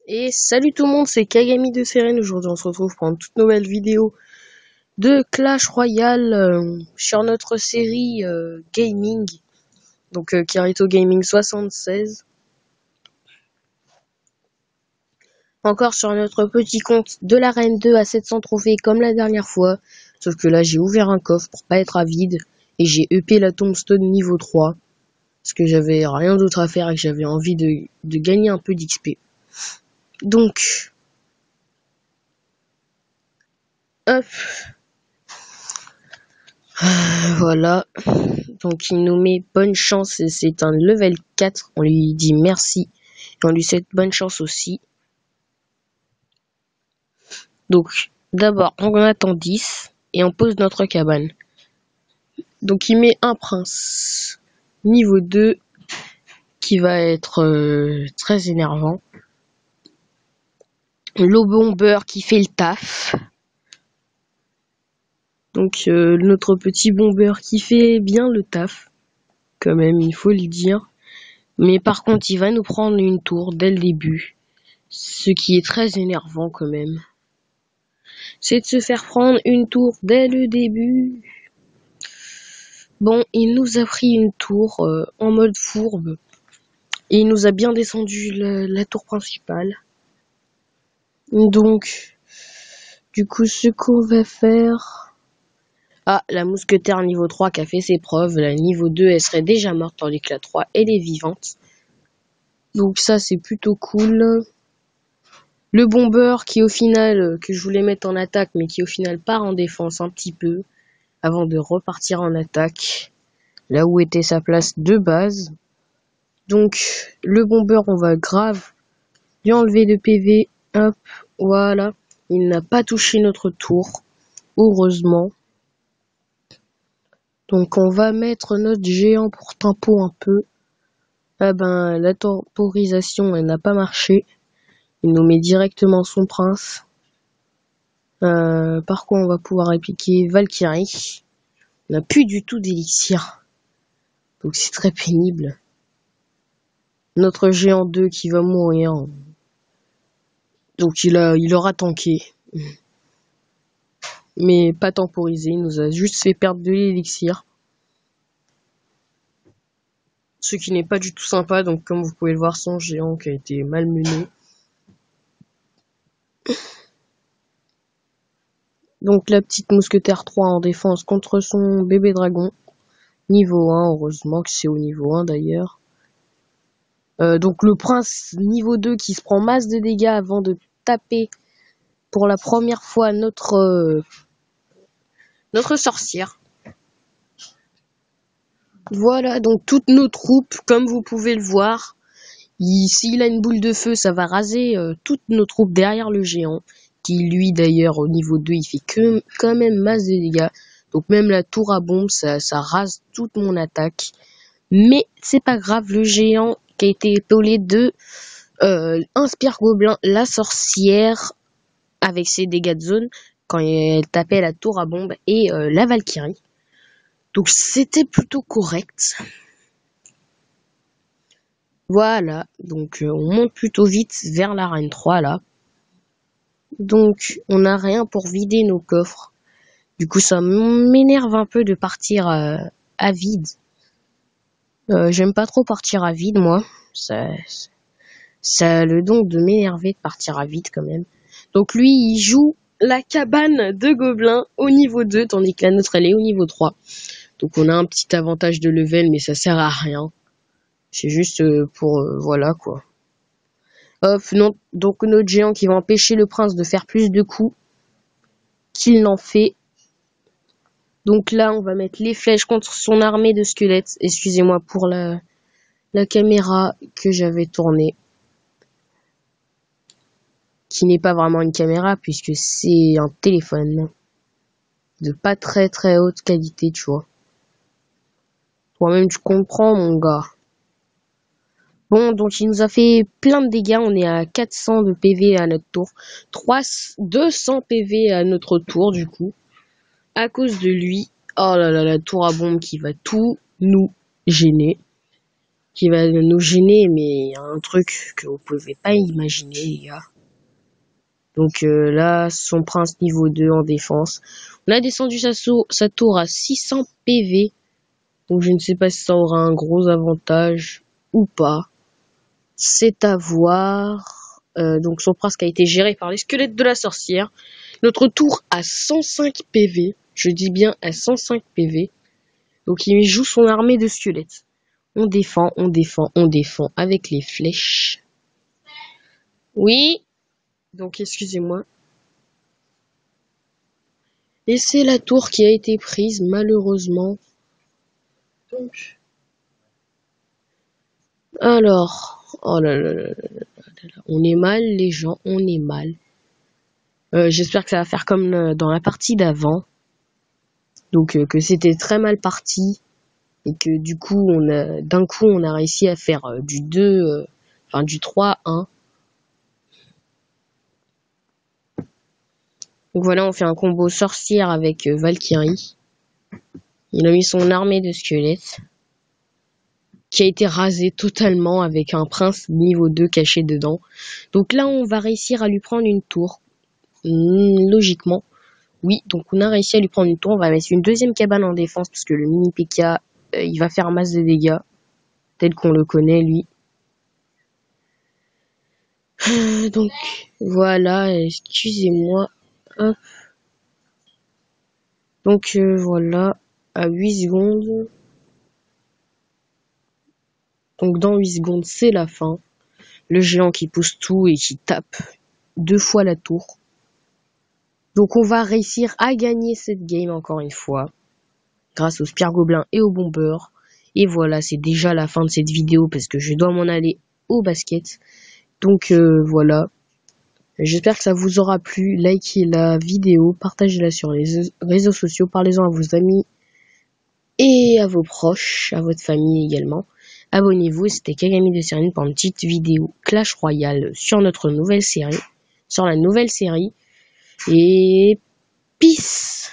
Et salut tout le monde, c'est Kagami de Seren. Aujourd'hui, on se retrouve pour une toute nouvelle vidéo de Clash Royale sur notre série gaming, donc Kirito Gaming 76. Encore sur notre petit compte de l'arène 2 à 700 trophées comme la dernière fois. Sauf que là, j'ai ouvert un coffre pour pas être à vide et j'ai upé la tombstone niveau 3 parce que j'avais rien d'autre à faire et que j'avais envie de gagner un peu d'XP. Donc, hop. Voilà, donc il nous met bonne chance, c'est un level 4, on lui dit merci et on lui souhaite bonne chance aussi. Donc d'abord on attend 10 et on pose notre cabane. Donc il met un prince niveau 2 qui va être très énervant. Le bomber qui fait le taf. Donc notre petit bomber qui fait bien le taf, quand même il faut le dire. Mais par contre il va nous prendre une tour dès le début. Ce qui est très énervant quand même. C'est de se faire prendre une tour dès le début. Bon, il nous a pris une tour en mode fourbe. Et il nous a bien descendu la tour principale. Donc, du coup, ce qu'on va faire... Ah, la mousquetaire niveau 3 qui a fait ses preuves. La niveau 2, elle serait déjà morte, tandis que la 3, elle est vivante. Donc ça, c'est plutôt cool. Le bomber qui au final, que je voulais mettre en attaque, mais qui au final part en défense un petit peu, avant de repartir en attaque, là où était sa place de base. Donc le bomber, on va grave lui enlever de PV, hop, voilà, il n'a pas touché notre tour, heureusement. Donc on va mettre notre géant pour tempo un peu. Ah ben, la temporisation, elle n'a pas marché. Il nous met directement son prince. Par contre, on va pouvoir appliquer Valkyrie. On n'a plus du tout d'élixir. Donc c'est très pénible. Notre géant 2 qui va mourir. Donc il aura tanké. Mais pas temporisé. Il nous a juste fait perdre de l'élixir. Ce qui n'est pas du tout sympa. Donc comme vous pouvez le voir, son géant qui a été malmené. Donc la petite mousquetaire 3 en défense contre son bébé dragon. Niveau 1, heureusement que c'est au niveau 1 d'ailleurs. Donc le prince niveau 2 qui se prend masse de dégâts avant de taper pour la première fois notre sorcière. Voilà, donc toutes nos troupes, comme vous pouvez le voir, s'il a une boule de feu, ça va raser toutes nos troupes derrière le géant, qui lui d'ailleurs au niveau 2, il fait quand même masse de dégâts. Donc même la tour à bombe, ça rase toute mon attaque. Mais c'est pas grave, le géant qui a été épaulé de Inspire Gobelin, la sorcière, avec ses dégâts de zone, quand elle tapait la tour à bombe, et la Valkyrie. Donc c'était plutôt correct. Voilà, donc on monte plutôt vite vers l'arène 3 là. Donc on n'a rien pour vider nos coffres. Du coup ça m'énerve un peu de partir à vide. J'aime pas trop partir à vide moi. Ça a le don de m'énerver de partir à vide quand même. Donc lui il joue la cabane de gobelins au niveau 2 tandis que la nôtre elle est au niveau 3. Donc on a un petit avantage de level mais ça sert à rien. C'est juste pour voilà quoi. Hop, non, donc notre géant qui va empêcher le prince de faire plus de coups qu'il n'en fait. Donc là, on va mettre les flèches contre son armée de squelettes. Excusez-moi pour la caméra que j'avais tournée. Qui n'est pas vraiment une caméra puisque c'est un téléphone. De pas très très haute qualité, tu vois. Toi-même, tu comprends, mon gars. Bon, donc il nous a fait plein de dégâts. On est à 400 de PV à notre tour. 200 PV à notre tour, du coup. À cause de lui. Oh là là, la tour à bombe qui va tout nous gêner. qui va nous gêner, mais il y a un truc que vous pouvez pas imaginer, les gars. Donc là, son prince niveau 2 en défense. On a descendu sa tour à 600 PV. Donc je ne sais pas si ça aura un gros avantage ou pas. C'est à voir. Donc son prince qui a été géré par les squelettes de la sorcière. Notre tour à 105 PV. Je dis bien à 105 PV. Donc il joue son armée de squelettes. On défend, on défend, on défend avec les flèches. Oui. Donc excusez-moi. Et c'est la tour qui a été prise malheureusement. Donc. Alors. Oh là là là là là. On est mal les gens, on est mal. J'espère que ça va faire comme dans la partie d'avant. Donc que c'était très mal parti. Et que du coup d'un coup on a réussi à faire du 2, enfin du 3-1. Donc voilà, on fait un combo sorcière avec Valkyrie. Il a mis son armée de squelettes qui a été rasée totalement avec un prince niveau 2 caché dedans. Donc là on va réussir à lui prendre une tour. Logiquement. Oui, donc on a réussi à lui prendre une tour. On va mettre une deuxième cabane en défense parce que le mini P.K. Il va faire masse de dégâts. Tel qu'on le connaît lui. Donc voilà, excusez-moi. Hop. Donc voilà, à 8 secondes. Donc dans 8 secondes, c'est la fin. Le géant qui pousse tout et qui tape 2 fois la tour. Donc on va réussir à gagner cette game encore une fois. Grâce au Spire Gobelin et au Bombeur. Et voilà, c'est déjà la fin de cette vidéo parce que je dois m'en aller au basket. Donc voilà. J'espère que ça vous aura plu. Likez la vidéo, partagez-la sur les réseaux sociaux, parlez-en à vos amis et à vos proches, à votre famille également. Abonnez-vous, c'était Kagami de Cyrine pour une petite vidéo Clash Royale sur notre nouvelle série, sur la nouvelle série. Et peace!